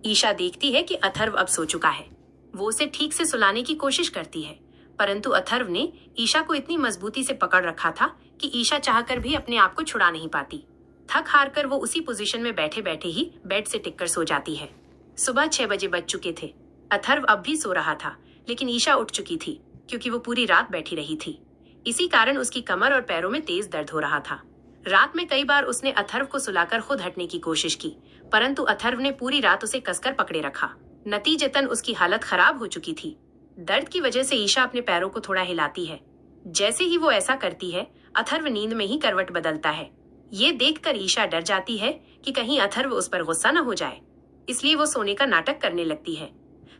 ईशा देखती है कि अथर्व अब सो चुका है। वो उसे ठीक से सुलाने की कोशिश करती है, परंतु अथर्व ने ईशा को इतनी मजबूती से पकड़ रखा था कि ईशा चाहकर भी अपने आप को छुड़ा नहीं पाती। थक हार कर वो उसी पोजीशन में बैठे बैठे ही बेड से टिककर सो जाती है। सुबह 6 बजे बज चुके थे। अथर्व अब भी सो रहा था, लेकिन ईशा उठ चुकी थी क्योंकि वो पूरी रात बैठी रही थी। इसी कारण उसकी कमर और पैरों में तेज दर्द हो रहा था। रात में कई बार उसने अथर्व को सुलाकर खुद हटने की कोशिश की, परंतु अथर्व ने पूरी रात उसे कसकर पकड़े रखा। नतीजतन उसकी हालत खराब हो चुकी थी। दर्द की वजह से ईशा अपने पैरों को थोड़ा हिलाती है। जैसे ही वो ऐसा करती है, अथर्व नींद में ही करवट बदलता है। ये देखकर ईशा डर जाती है कि कहीं अथर्व उस पर गुस्सा न हो जाए, इसलिए वो सोने का नाटक करने लगती है।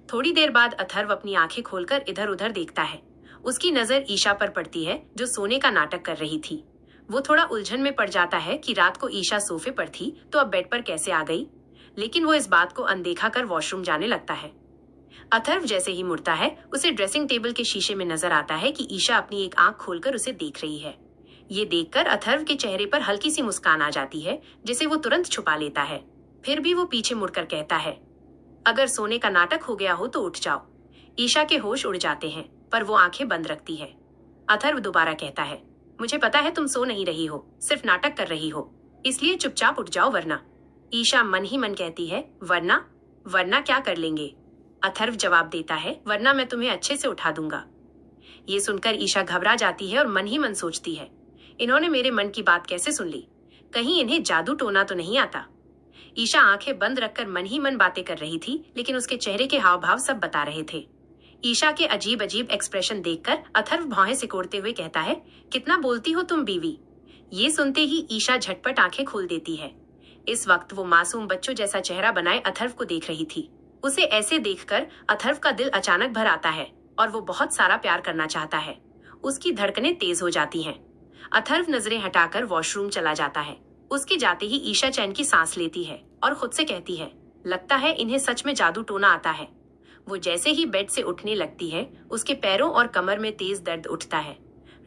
थोड़ी देर बाद अथर्व अपनी आंखें खोलकर इधर उधर देखता है। उसकी नजर ईशा पर पड़ती है, जो सोने का नाटक कर रही थी। वो थोड़ा उलझन में पड़ जाता है कि रात को ईशा सोफे पर थी तो अब बेड पर कैसे आ गई, लेकिन वो इस बात को अनदेखा कर वॉशरूम जाने लगता है। अथर्व जैसे ही मुड़ता है, उसे ड्रेसिंग टेबल के शीशे में नजर आता है कि ईशा अपनी एक आंख खोलकर उसे देख रही है। ये देखकर अथर्व के चेहरे पर हल्की सी मुस्कान आ जाती है, जिसे वो तुरंत छुपा लेता है। फिर भी वो पीछे मुड़कर कहता है, अगर सोने का नाटक हो गया हो तो उठ जाओ। ईशा के होश उड़ जाते हैं, पर वो आंखें बंद रखती है। अथर्व दोबारा कहता है, मुझे पता है तुम सो नहीं रही हो, सिर्फ नाटक कर रही हो, इसलिए चुपचाप उठ जाओ वरना। ईशा मन ही मन कहती है, वरना? वरना क्या कर लेंगे? अथर्व जवाब देता है, वरना मैं तुम्हें अच्छे से उठा दूंगा। ये सुनकर ईशा घबरा जाती है और मन ही मन सोचती है, इन्होंने मेरे मन की बात कैसे सुन ली? कहीं इन्हें जादू टोना तो नहीं आता? ईशा आंखें बंद रखकर मन ही मन बातें कर रही थी, लेकिन उसके चेहरे के हाव भाव सब बता रहे थे। ईशा के अजीब अजीब एक्सप्रेशन देखकर अथर्व भौहें सिकोड़ते हुए कहता है, कितना बोलती हो तुम बीवी। ये सुनते ही ईशा झटपट आंखें खोल देती है। इस वक्त वो मासूम बच्चों जैसा चेहरा बनाए अथर्व को देख रही थी। उसे ऐसे देखकर अथर्व का दिल अचानक भर आता है और वो बहुत सारा प्यार करना चाहता है। उसकी धड़कनें तेज हो जाती हैं। अथर्व नजरें हटाकर वॉशरूम चला जाता है। उसके जाते ही ईशा चैन की सांस लेती है और खुद से कहती है, लगता है इन्हें सच में जादू टोना आता है। वो जैसे ही बेड से उठने लगती है, उसके पैरों और कमर में तेज दर्द उठता है।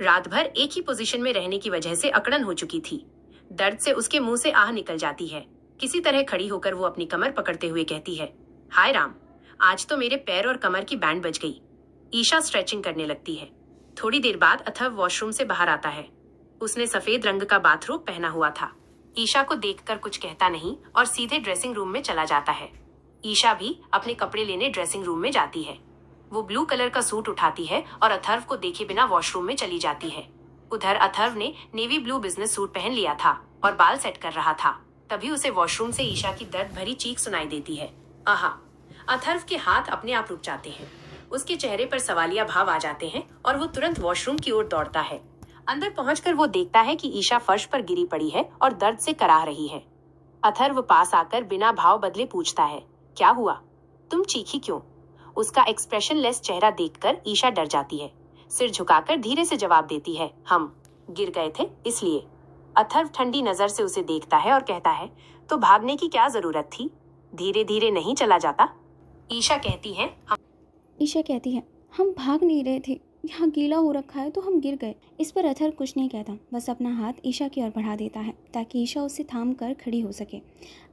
रात भर एक ही पोजीशन में रहने की वजह से अकड़न हो चुकी थी। दर्द से उसके मुंह से आह निकल जाती है। किसी तरह खड़ी होकर वो अपनी कमर पकड़ते हुए कहती है, हाय राम, आज तो मेरे पैर और कमर की बैंड बज गई। ईशा स्ट्रेचिंग करने लगती है। थोड़ी देर बाद अथर्व वॉशरूम से बाहर आता है। उसने सफेद रंग का बाथरोब पहना हुआ था। ईशा को देखकर कुछ कहता नहीं और सीधे ड्रेसिंग रूम में चला जाता है। ईशा भी अपने कपड़े लेने ड्रेसिंग रूम में जाती है। वो ब्लू कलर का सूट उठाती है और अथर्व को देखे बिना वॉशरूम में चली जाती है। उधर अथर्व ने नेवी ब्लू बिजनेस सूट पहन लिया था और बाल सेट कर रहा था। तभी उसे वॉशरूम से ईशा की दर्द भरी चीख सुनाई देती है। आहा! अथर्व के हाथ अपने आप रुक जाते हैं। उसके चेहरे पर सवालिया भाव आ जाते हैं और वो तुरंत वॉशरूम की ओर दौड़ता है। अंदर पहुंचकर वो देखता है कि ईशा फर्श पर गिरी पड़ी है और दर्द से कराह रही है। अथर्व पास आकर बिना भाव बदले पूछता है, क्या हुआ? तुम चीखी क्यों? उसका एक्सप्रेशन लेस चेहरा देखकर ईशा डर जाती है। सिर झुकाकर धीरे से जवाब देती है, हम गिर गए थे इसलिए। अथर्व ठंडी नजर से उसे देखता है और कहता है, तो भागने की क्या जरूरत थी? धीरे धीरे नहीं चला जाता? ईशा कहती है, हम भाग नहीं रहे थे, यहाँ गीला हो रखा है तो हम गिर गए। इस पर अथर्व कुछ नहीं कहता, बस अपना हाथ ईशा की ओर बढ़ा देता है ताकि ईशा उसे थाम कर खड़ी हो सके।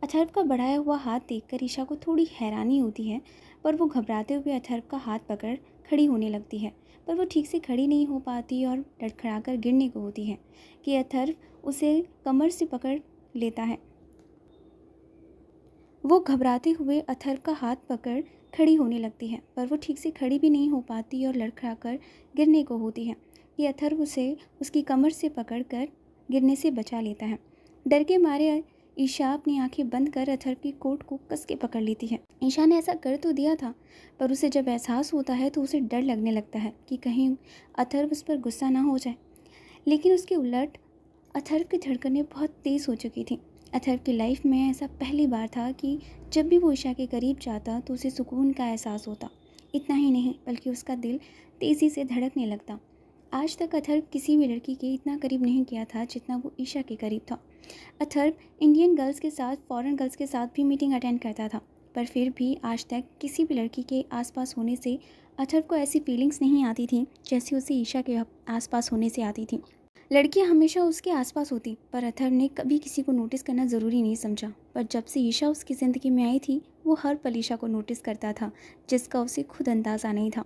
अथर्व का बढ़ाया हुआ हाथ देखकर ईशा को थोड़ी हैरानी होती है, पर वो घबराते हुए अथर्व का हाथ पकड़ खड़ी होने लगती है। पर वो ठीक से खड़ी नहीं हो पाती और लड़खड़ाकर गिरने को होती है कि अथर्व उसे कमर से पकड़ लेता है। वो घबराते हुए अथर्व का हाथ पकड़ खड़ी होने लगती है, पर वो ठीक से खड़ी भी नहीं हो पाती और लड़खड़ाकर गिरने को होती है कि अथर्व उसे उसकी कमर से पकड़कर गिरने से बचा लेता है। डर के मारे ईशा अपनी आंखें बंद कर अथर्व की कोट को कस के पकड़ लेती है। ईशा ने ऐसा कर तो दिया था, पर उसे जब एहसास होता है तो उसे डर लगने लगता है कि कहीं अथर्व उस पर गुस्सा ना हो जाए। लेकिन उसके उलट अथर्व की धड़कनें बहुत तेज़ हो चुकी थी। अथर्व की लाइफ में ऐसा पहली बार था कि जब भी वो ईशा के करीब जाता तो उसे सुकून का एहसास होता। इतना ही नहीं, बल्कि उसका दिल तेज़ी से धड़कने लगता। आज तक अथर्व किसी भी लड़की के इतना करीब नहीं किया था जितना वो ईशा के करीब था। अथर्व इंडियन गर्ल्स के साथ फॉरेन गर्ल्स के साथ भी मीटिंग अटेंड करता था, पर फिर भी आज तक किसी भी लड़की के आसपास होने से अथर्व को ऐसी फीलिंग्स नहीं आती थी जैसी उसे ईशा के आसपास होने से आती थी। लड़कियां हमेशा उसके आसपास होती, पर अथर्व ने कभी किसी को नोटिस करना ज़रूरी नहीं समझा। पर जब से ईशा उसकी ज़िंदगी में आई थी, वो हर पल ईशा को नोटिस करता था, जिसका उसे खुद अंदाज़ा नहीं था।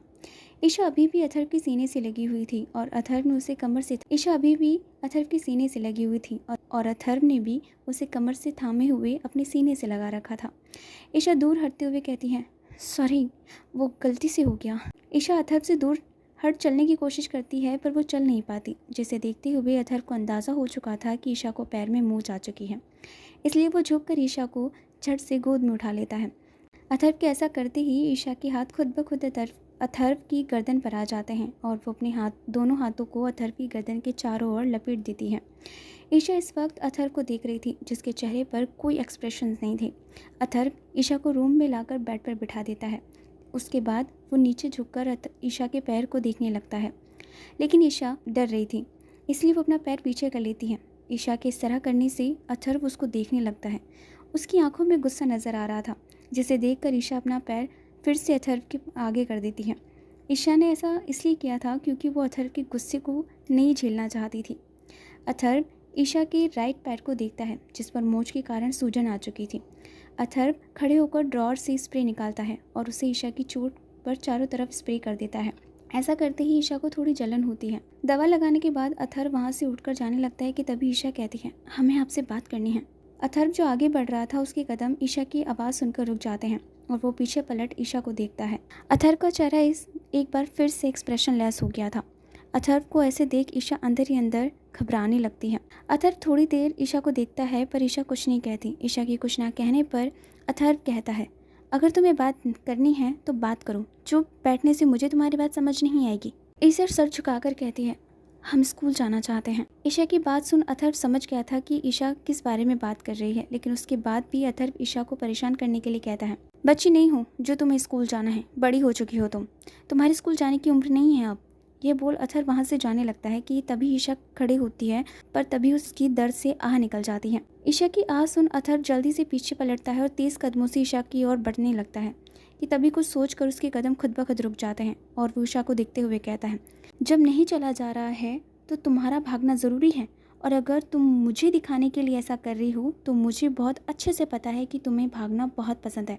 ईशा अभी भी अथर्व के सीने से लगी हुई थी और अथर्व ने उसे कमर से ईशा अभी भी अथर्व के सीने से लगी हुई थी और अथर्व ने भी उसे कमर से थामे हुए अपने सीने से लगा रखा था। ईशा दूर हटते हुए कहती है, सॉरी, वो गलती से हो गया। ईशा अथर्व से दूर हट चलने की कोशिश करती है, पर वो चल नहीं पाती, जिसे देखते हुए अथर्व को अंदाज़ा हो चुका था कि ईशा को पैर में मोच आ चुकी है। इसलिए वो झुककर ईशा को झट से गोद में उठा लेता है। अथर्व के ऐसा करते ही ईशा के हाथ खुद ब खुद अथर्व की गर्दन पर आ जाते हैं और वो अपने दोनों हाथों को अथर्व की गर्दन के चारों ओर लपेट देती है। ईशा इस वक्त अथर्व को देख रही थी, जिसके चेहरे पर कोई एक्सप्रेशंस नहीं थे। अथर्व ईशा को रूम में लाकर बेड पर बिठा देता है। उसके बाद वो नीचे झुककर ईशा के पैर को देखने लगता है, लेकिन ईशा डर रही थी, इसलिए वो अपना पैर पीछे कर लेती है। ईशा के इस तरह करने से अथर्व उसको देखने लगता है। उसकी आंखों में गुस्सा नज़र आ रहा था, जिसे देखकर ईशा अपना पैर फिर से अथर्व के आगे कर देती है। ईशा ने ऐसा इसलिए किया था क्योंकि वो अथर्व के गुस्से को नहीं झेलना चाहती थी। अथर्व ईशा के राइट पैर को देखता है, जिस पर मोच के कारण सूजन आ चुकी थी। अथर्व खड़े होकर ड्रॉअर से स्प्रे निकालता है और उसे ईशा की चोट पर चारों तरफ स्प्रे कर देता है। ऐसा करते ही ईशा को थोड़ी जलन होती है। दवा लगाने के बाद अथर्व वहाँ से उठकर जाने लगता है कि तभी ईशा कहती है, हमें आपसे बात करनी है। अथर्व जो आगे बढ़ रहा था, उसके कदम ईशा की आवाज़ सुनकर रुक जाते हैं और वो पीछे पलट ईशा को देखता है। अथर्व का चेहरा एक बार फिर से एक्सप्रेशन लेस हो गया था। अथर्व को ऐसे देख ईशा अंदर ही अंदर घबराने लगती है। अथर्व थोड़ी देर ईशा को देखता है, पर ईशा कुछ नहीं कहती। ईशा की कुछ ना कहने पर अथर्व कहता है, अगर तुम्हें बात करनी है तो बात करो, चुप बैठने से मुझे तुम्हारी बात समझ नहीं आएगी। ईशा सर झुकाकर कहती है, हम स्कूल जाना चाहते हैं। ईशा की बात सुन अथर्व समझ गया था कि ईशा किस बारे में बात कर रही है, लेकिन उसके बाद भी अथर्व ईशा को परेशान करने के लिए कहता है, बच्ची नहीं हो जो तुम्हें स्कूल जाना है, बड़ी हो चुकी हो तुम्हारी स्कूल जाने की उम्र नहीं है अब। यह बोल अथर्व वहाँ से जाने लगता है कि तभी ईशा खड़ी होती है, पर तभी उसकी दर्द से आह निकल जाती है। ईशा की आह सुन अथर्व जल्दी से पीछे पलटता है और तेज कदमों से ईशा की ओर बढ़ने लगता है कि तभी कुछ सोचकर उसके कदम खुद ब खुद रुक जाते हैं और वो ईशा को देखते हुए कहता है, जब नहीं चला जा रहा है तो तुम्हारा भागना ज़रूरी है, और अगर तुम मुझे दिखाने के लिए ऐसा कर रही हो तो मुझे बहुत अच्छे से पता है कि तुम्हें भागना बहुत पसंद है,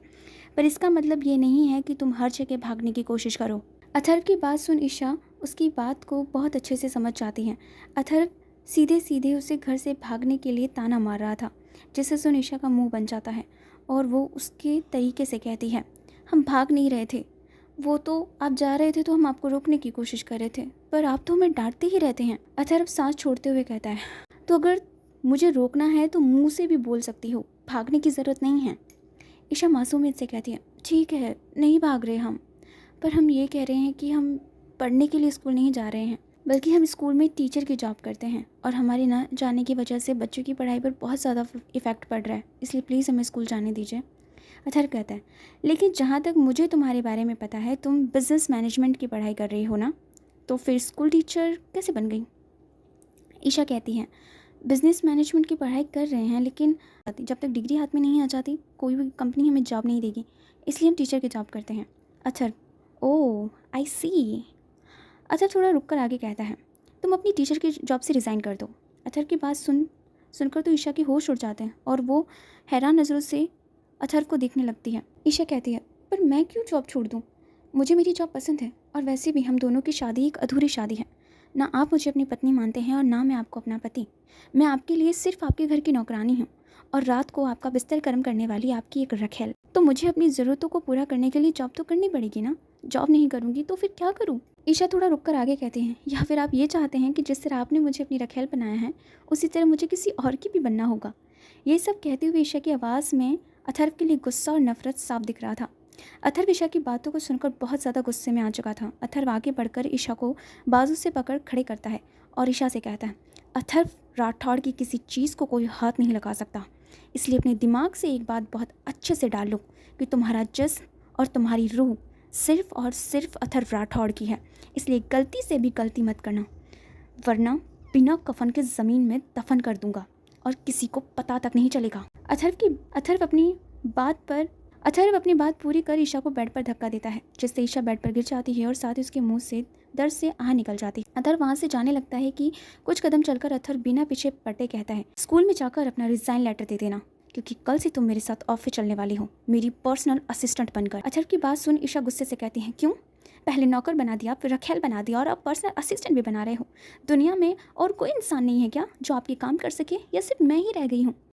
पर इसका मतलब ये नहीं है कि तुम हर जगह भागने की कोशिश करो। अथर्व की बात सुन ईशा उसकी बात को बहुत अच्छे से समझ जाती है। अथर्व सीधे सीधे उसे घर से भागने के लिए ताना मार रहा था, जिससे सुन ईशा का मुंह बन जाता है और वो उसके तरीके से कहती है, हम भाग नहीं रहे थे, वो तो आप जा रहे थे तो हम आपको रोकने की कोशिश कर रहे थे, पर आप तो हमें डांटते ही रहते हैं। अथर्व सांस छोड़ते हुए कहता है, तो अगर मुझे रोकना है तो मुंह से भी बोल सकती हो, भागने की ज़रूरत नहीं है। ईशा मासूमियत से कहती है, ठीक है नहीं भाग रहे हम, पर हम ये कह रहे हैं कि हम पढ़ने के लिए स्कूल नहीं जा रहे हैं, बल्कि हम स्कूल में टीचर की जॉब करते हैं और हमारे ना जाने की वजह से बच्चों की पढ़ाई पर बहुत ज़्यादा इफ़ेक्ट पड़ रहा है, इसलिए प्लीज़ हमें स्कूल जाने दीजिए। अथर्व कहता है, लेकिन जहाँ तक मुझे तुम्हारे बारे में पता है तुम बिज़नेस मैनेजमेंट की पढ़ाई कर रही हो ना, तो फिर स्कूल टीचर कैसे बन गई? ईशा कहती है, बिज़नेस मैनेजमेंट की पढ़ाई कर रहे हैं, लेकिन जब तक डिग्री हाथ में नहीं आ जाती कोई भी कंपनी हमें जॉब नहीं देगी, इसलिए हम टीचर की जॉब करते हैं। अथर्व, ओह आई सी। अथर्व थोड़ा रुक कर आगे कहता है, तुम अपनी टीचर की जॉब से रिज़ाइन कर दो। अथर्व की बात सुनकर तो ईशा के होश उड़ जाते हैं और वो हैरान नज़रों से अथर्व को देखने लगती है। ईशा कहती है, पर मैं क्यों जॉब छोड़ दूँ? मुझे मेरी जॉब पसंद है, और वैसे भी हम दोनों की शादी एक अधूरी शादी है। ना आप मुझे अपनी पत्नी मानते हैं और ना मैं आपको अपना पति। मैं आपके लिए सिर्फ आपके घर की नौकरानी हूँ और रात को आपका बिस्तर गर्म करने वाली आपकी एक रखेल। तो मुझे अपनी ज़रूरतों को पूरा करने के लिए जॉब तो करनी पड़ेगी ना। जॉब नहीं करूँगी तो फिर क्या करूँ? ईशा थोड़ा रुक कर आगे कहते हैं, या फिर आप ये चाहते हैं कि जिस तरह आपने मुझे अपनी रखेल बनाया है उसी तरह मुझे किसी और की भी बनना होगा। ये सब कहते हुए ईशा की आवाज़ में अथर्व के लिए गुस्सा और नफरत साफ दिख रहा था। अथर्व ईशा की बातों को सुनकर बहुत ज़्यादा गुस्से में आ चुका था। अथर्व आगे बढ़कर ईशा को बाजू से पकड़ खड़े करता है और ईशा से कहता है, अथर्व राठौड़ की किसी चीज़ को कोई हाथ नहीं लगा सकता, इसलिए अपने दिमाग से एक बात बहुत अच्छे से डाल लो कि तुम्हारा जिस्म और तुम्हारी रूह सिर्फ और सिर्फ अथर्व राठौड़ की है, इसलिए गलती से भी गलती मत करना, वरना बिना कफन के ज़मीन में दफन कर दूंगा और किसी को पता तक नहीं चलेगा। अथर्व अपनी बात पूरी कर ईशा को बेड पर धक्का देता है, जिससे ईशा बेड पर गिर जाती है और साथ ही उसके मुंह से दर्द से आह निकल जाती है। अथर्व वहाँ से जाने लगता है कि कुछ कदम चलकर अथर्व बिना पीछे पलटे कहता है, स्कूल में जाकर अपना रिजाइन लेटर दे देना, क्योंकि कल से तुम मेरे साथ ऑफिस चलने वाली हो, मेरी पर्सनल असिस्टेंट बनकर। अथर्व की बात सुन ईशा गुस्से से कहती है, क्यों? पहले नौकर बना दिया, फिर रखेल बना दिया और अब पर्सनल असिस्टेंट भी बना रहे हो। दुनिया में और कोई इंसान नहीं है क्या जो आपके काम कर सके, या सिर्फ मैं ही रह गई हूँ?